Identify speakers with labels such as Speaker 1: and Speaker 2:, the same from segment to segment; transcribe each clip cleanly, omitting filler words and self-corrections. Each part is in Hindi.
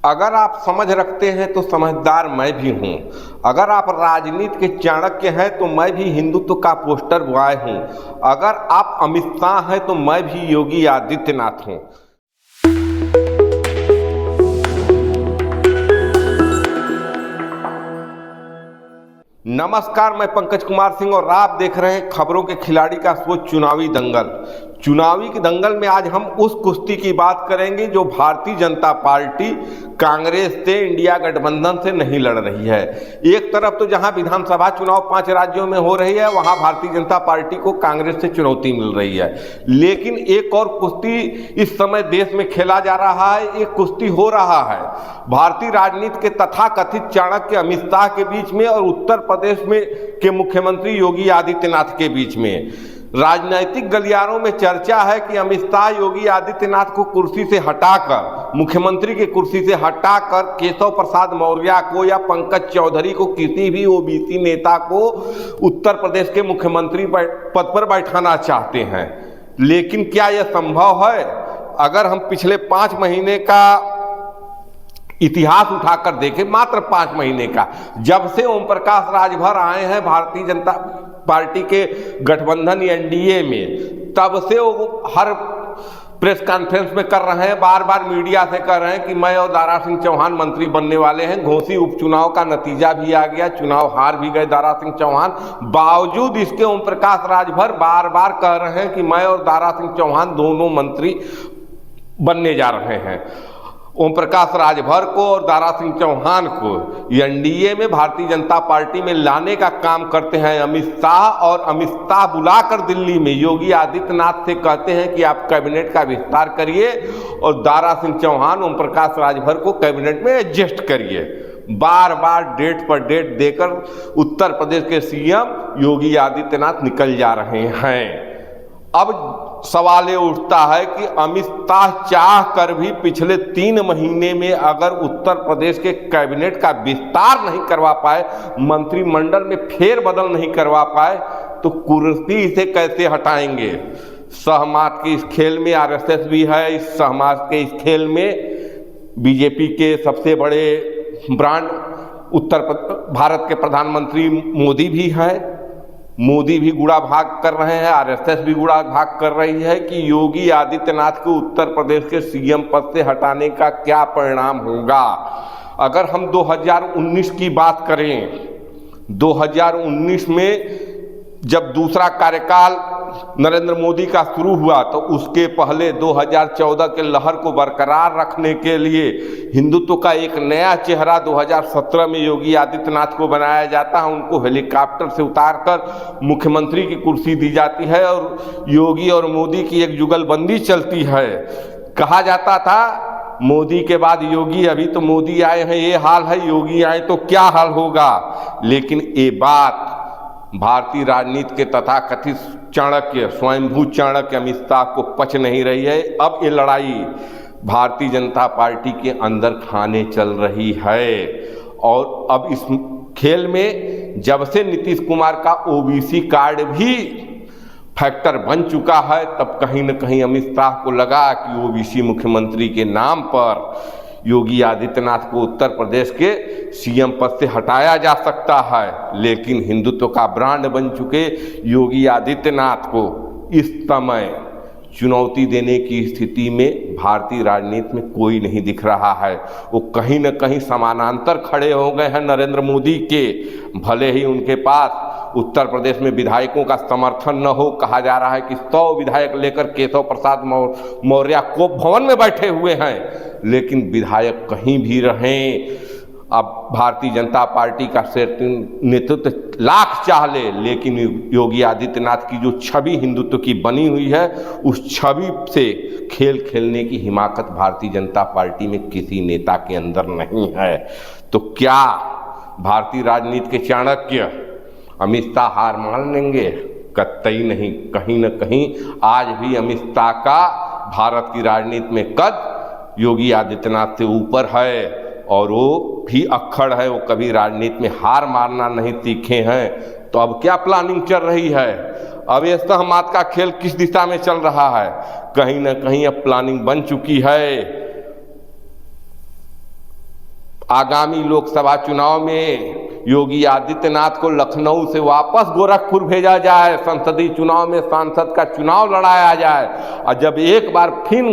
Speaker 1: अगर आप समझ रखते हैं तो समझदार मैं भी हूँ। अगर आप राजनीति के चाणक्य हैं तो मैं भी हिंदुत्व का पोस्टर बॉय हूँ। अगर आप अमित शाह हैं तो मैं भी योगी आदित्यनाथ हूँ। नमस्कार, मैं पंकज कुमार सिंह और आप देख रहे हैं खबरों के खिलाड़ी का शो चुनावी दंगल। चुनावी के दंगल में आज हम उस कुश्ती की बात करेंगे जो भारतीय जनता पार्टी कांग्रेस से, इंडिया गठबंधन से नहीं लड़ रही है। एक तरफ तो जहां विधानसभा चुनाव 5 राज्यों में हो रही है, वहां भारतीय जनता पार्टी को कांग्रेस से चुनौती मिल रही है। लेकिन एक और कुश्ती इस समय देश में खेला जा रहा है, एक कुश्ती हो रहा है भारतीय राजनीति के तथाकथित चाणक्य अमित शाह के बीच में और उत्तर प्रदेश में के मुख्यमंत्री योगी आदित्यनाथ के बीच में। राजनीतिक गलियारों में चर्चा है कि अमित शाह योगी आदित्यनाथ को कुर्सी से हटाकर, मुख्यमंत्री की कुर्सी से हटाकर केशव प्रसाद मौर्य को या पंकज चौधरी को, किसी भी ओबीसी नेता को उत्तर प्रदेश के मुख्यमंत्री पद पर बैठाना चाहते हैं। लेकिन क्या यह संभव है? अगर हम पिछले 5 महीने का इतिहास उठाकर देखें, मात्र 5 महीने का, जब से ओम प्रकाश राजभर आए हैं भारतीय जनता पार्टी के गठबंधन एनडीए में, तब से वो हर प्रेस कॉन्फ्रेंस में कर रहे हैं, बार बार मीडिया से कर रहे हैं कि मैं और दारा सिंह चौहान मंत्री बनने वाले हैं। घोसी उपचुनाव का नतीजा भी आ गया, चुनाव हार भी गए दारा सिंह चौहान। बावजूद इसके ओम प्रकाश राजभर बार बार कह रहे हैं कि मैं और दारा सिंह चौहान दोनों मंत्री बनने जा रहे हैं। ओम प्रकाश राजभर को और दारा सिंह चौहान को एनडीए में भारतीय जनता पार्टी में लाने का काम करते हैं अमित शाह, और अमित शाह बुलाकर दिल्ली में योगी आदित्यनाथ से कहते हैं कि आप कैबिनेट का विस्तार करिए और दारा सिंह चौहान, ओम प्रकाश राजभर को कैबिनेट में एडजस्ट करिए। बार बार डेट पर डेट देकर उत्तर प्रदेश के सीएम योगी आदित्यनाथ निकल जा रहे हैं। अब सवाल ये उठता है कि अमित शाह चाह कर भी पिछले 3 महीने में अगर उत्तर प्रदेश के कैबिनेट का विस्तार नहीं करवा पाए, मंत्रिमंडल में फेरबदल नहीं करवा पाए, तो कुर्सी से कैसे हटाएंगे? सहमाज के इस खेल में आरएसएस भी है, इस सहमाज के इस खेल में बीजेपी के सबसे बड़े ब्रांड भारत के प्रधानमंत्री मोदी भी है। मोदी भी गुड़ा भाग कर रहे हैं, आरएसएस भी गुड़ा भाग कर रही है कि योगी आदित्यनाथ को उत्तर प्रदेश के सीएम पद से हटाने का क्या परिणाम होगा। अगर हम 2019 की बात करें, 2019 में जब दूसरा कार्यकाल नरेंद्र मोदी का शुरू हुआ, तो उसके पहले 2014 के लहर को बरकरार रखने के लिए हिंदुत्व का एक नया चेहरा 2017 में योगी आदित्यनाथ को बनाया जाता है। उनको हेलीकॉप्टर से उतारकर मुख्यमंत्री की कुर्सी दी जाती है और योगी और मोदी की एक जुगलबंदी चलती है। कहा जाता था मोदी के बाद योगी, अभी तो मोदी आए हैं ये हाल है, योगी आए तो क्या हाल होगा। लेकिन ये बात भारतीय राजनीति के तथाकथित चाणक्य, स्वयंभू चाणक्य अमित शाह को पच नहीं रही है। अब ये लड़ाई भारतीय जनता पार्टी के अंदर खाने चल रही है, और अब इस खेल में जब से नीतीश कुमार का ओबीसी कार्ड भी फैक्टर बन चुका है, तब कहीं न कहीं अमित शाह को लगा कि ओबीसी मुख्यमंत्री के नाम पर योगी आदित्यनाथ को उत्तर प्रदेश के सीएम पद से हटाया जा सकता है। लेकिन हिंदुत्व का ब्रांड बन चुके योगी आदित्यनाथ को इस समय चुनौती देने की स्थिति में भारतीय राजनीति में कोई नहीं दिख रहा है। वो कहीं न कहीं समानांतर खड़े हो गए हैं नरेंद्र मोदी के। भले ही उनके पास उत्तर प्रदेश में विधायकों का समर्थन न हो, कहा जा रहा है कि 100 विधायक लेकर केशव प्रसाद मौर्य को भवन में बैठे हुए हैं, लेकिन विधायक कहीं भी रहें, अब भारतीय जनता पार्टी का नेतृत्व लाख चाह ले, लेकिन योगी आदित्यनाथ की जो छवि हिंदुत्व की बनी हुई है, उस छवि से खेल खेलने की हिमाकत भारतीय जनता पार्टी में किसी नेता के अंदर नहीं है। तो क्या भारतीय राजनीति के चाणक्य अमित शाह हार मान लेंगे? कतई नहीं। कहीं न कहीं आज भी अमित शाह का भारत की राजनीति में कद योगी आदित्यनाथ से ऊपर है, और वो भी अक्खड़ है, वो कभी राजनीति में हार मारना नहीं सीखे हैं। तो अब क्या प्लानिंग चल रही है? अब ये सहमत का खेल किस दिशा में चल रहा है? कहीं न कहीं अब प्लानिंग बन चुकी है आगामी लोकसभा चुनाव में योगी आदित्यनाथ को लखनऊ से वापस गोरखपुर भेजा जाए, संसदीय चुनाव में सांसद का चुनाव लड़ाया जाए। और जब एक बार फिर,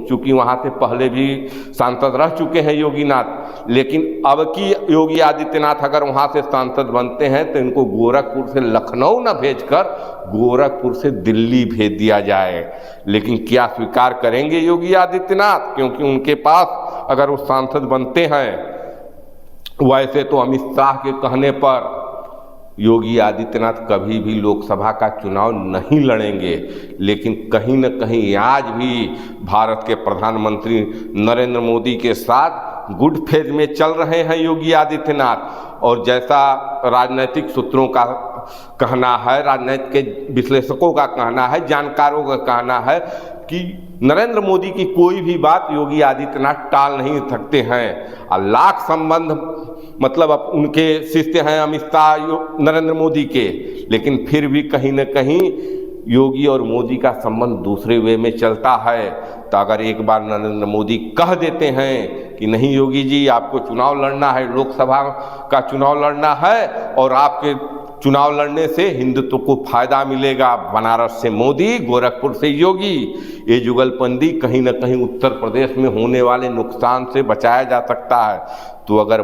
Speaker 1: चूंकि वहाँ से पहले भी सांसद रह चुके हैं योगीनाथ, लेकिन अब की योगी आदित्यनाथ अगर वहाँ से सांसद बनते हैं तो इनको गोरखपुर से लखनऊ न भेजकर गोरखपुर से दिल्ली भेज दिया जाए। लेकिन क्या स्वीकार करेंगे योगी आदित्यनाथ? क्योंकि उनके पास अगर वो सांसद बनते हैं, वैसे तो अमित शाह के कहने पर योगी आदित्यनाथ कभी भी लोकसभा का चुनाव नहीं लड़ेंगे, लेकिन कहीं न कहीं आज भी भारत के प्रधानमंत्री नरेंद्र मोदी के साथ गुड फेज में चल रहे हैं योगी आदित्यनाथ। और जैसा राजनीतिक सूत्रों का कहना है, राजनीति के विश्लेषकों का कहना है, जानकारों का कहना है कि नरेंद्र मोदी की कोई भी बात योगी आदित्यनाथ टाल नहीं सकते हैं। और लाख संबंध, मतलब अब उनके शिष्य हैं अमित शाह नरेंद्र मोदी के, लेकिन फिर भी कहीं न कहीं योगी और मोदी का संबंध दूसरे वे में चलता है। तो अगर एक बार नरेंद्र मोदी कह देते हैं कि नहीं योगी जी, आपको चुनाव लड़ना है, लोकसभा का चुनाव लड़ना है, और आपके चुनाव लड़ने से हिंदुत्व को फायदा मिलेगा, बनारस से मोदी, गोरखपुर से योगी, ये जुगलबंदी कहीं न कहीं उत्तर प्रदेश में होने वाले नुकसान से बचाया जा सकता है। तो अगर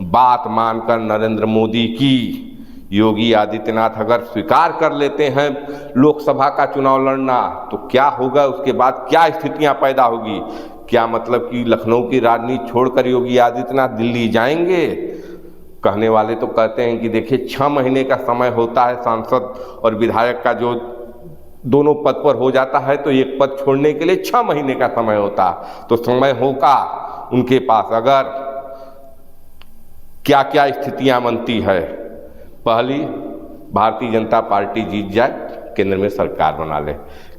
Speaker 1: बात मानकर नरेंद्र मोदी की योगी आदित्यनाथ अगर स्वीकार कर लेते हैं लोकसभा का चुनाव लड़ना, तो क्या होगा? उसके बाद क्या स्थितियां पैदा होगी? क्या मतलब कि लखनऊ की राजनीति छोड़कर योगी आदित्यनाथ दिल्ली जाएंगे? कहने वाले तो कहते हैं कि देखिए 6 महीने का समय होता है सांसद और विधायक का, जो दोनों पद पर हो जाता है तो एक पद छोड़ने के लिए 6 महीने का समय होता है। तो समय होगा उनके पास। अगर क्या क्या स्थितियां बनती है? पहली, भारतीय जनता पार्टी जीत जाए, केंद्र में सरकार बना ले।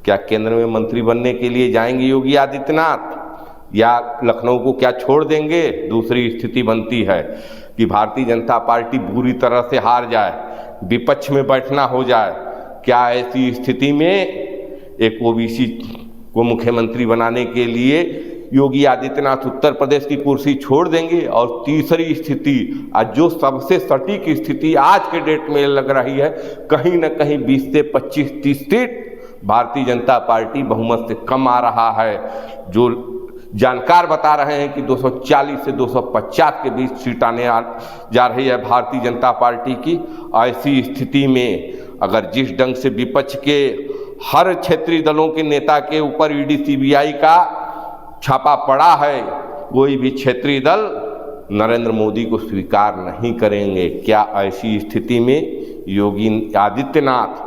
Speaker 1: क्या केंद्र में मंत्री बनने के लिए जाएंगे योगी आदित्यनाथ, या लखनऊ को क्या छोड़ देंगे? दूसरी स्थिति बनती है कि भारतीय जनता पार्टी बुरी तरह से हार जाए, विपक्ष में बैठना हो जाए। क्या ऐसी स्थिति में एक ओबीसी को मुख्यमंत्री बनाने के लिए योगी आदित्यनाथ उत्तर प्रदेश की कुर्सी छोड़ देंगे? और तीसरी स्थिति, जो सबसे सटीक स्थिति आज के डेट में लग रही है, कहीं न कहीं 20 से 25-30 सीट भारतीय जनता पार्टी बहुमत से कम आ रहा है। जो जानकार बता रहे हैं कि 240 से 250 के बीच सीट आने जा रही है भारतीय जनता पार्टी की। ऐसी स्थिति में अगर जिस ढंग से विपक्ष के हर क्षेत्रीय दलों के नेता के ऊपर ईडी सीबीआई का छापा पड़ा है, कोई भी क्षेत्रीय दल नरेंद्र मोदी को स्वीकार नहीं करेंगे। क्या ऐसी स्थिति में योगी आदित्यनाथ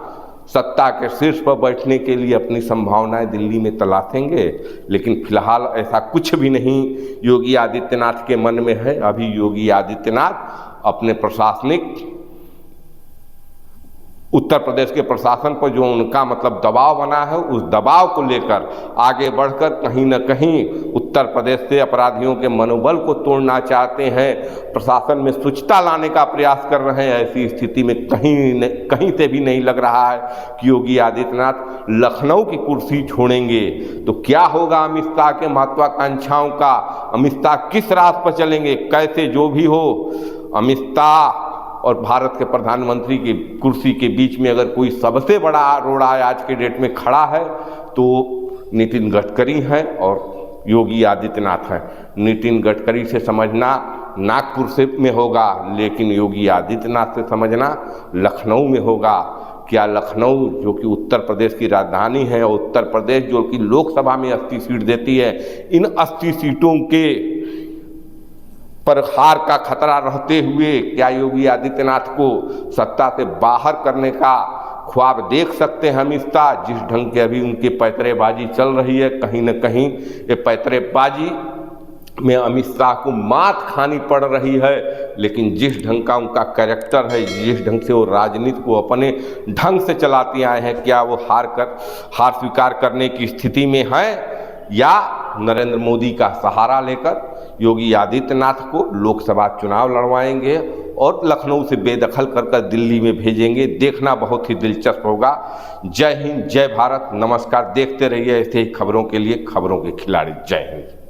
Speaker 1: सत्ता के शीर्ष पर बैठने के लिए अपनी संभावनाएं दिल्ली में तलाशेंगे? लेकिन फिलहाल ऐसा कुछ भी नहीं योगी आदित्यनाथ के मन में है। अभी योगी आदित्यनाथ अपने प्रशासनिक उत्तर प्रदेश के प्रशासन पर जो उनका मतलब दबाव बना है, उस दबाव को लेकर आगे बढ़कर कहीं न कहीं उत्तर प्रदेश से अपराधियों के मनोबल को तोड़ना चाहते हैं, प्रशासन में शुचिता लाने का प्रयास कर रहे हैं। ऐसी स्थिति में कहीं से भी नहीं लग रहा है कि योगी आदित्यनाथ लखनऊ की कुर्सी छोड़ेंगे। तो क्या होगा अमित शाह के महत्वाकांक्षाओं का? अमित शाह किस राह पर चलेंगे? कैसे जो भी हो, अमित शाह और भारत के प्रधानमंत्री की कुर्सी के बीच में अगर कोई सबसे बड़ा रोड़ा आज के डेट में खड़ा है तो नितिन गडकरी हैं और योगी आदित्यनाथ हैं। नितिन गडकरी से समझना नागपुर से में होगा, लेकिन योगी आदित्यनाथ से समझना लखनऊ में होगा। क्या लखनऊ जो कि उत्तर प्रदेश की राजधानी है, और उत्तर प्रदेश जो कि लोकसभा में 80 सीट देती है, इन 80 सीटों के पर हार का खतरा रहते हुए क्या योगी आदित्यनाथ को सत्ता से बाहर करने का ख्वाब देख सकते हैं अमित शाह? जिस ढंग के अभी उनकी पैतरेबाजी चल रही है, कहीं न कहीं ये पैतरेबाजी में अमित शाह को मात खानी पड़ रही है। लेकिन जिस ढंग का उनका कैरेक्टर है, जिस ढंग से वो राजनीति को अपने ढंग से चलाते आए हैं, क्या वो हार स्वीकार करने की स्थिति में है, या नरेंद्र मोदी का सहारा लेकर योगी आदित्यनाथ को लोकसभा चुनाव लड़वाएंगे और लखनऊ से बेदखल कर दिल्ली में भेजेंगे? देखना बहुत ही दिलचस्प होगा। जय हिंद, जय भारत, नमस्कार। देखते रहिए ऐसे ही खबरों के लिए खबरों के खिलाड़ी। जय हिंद।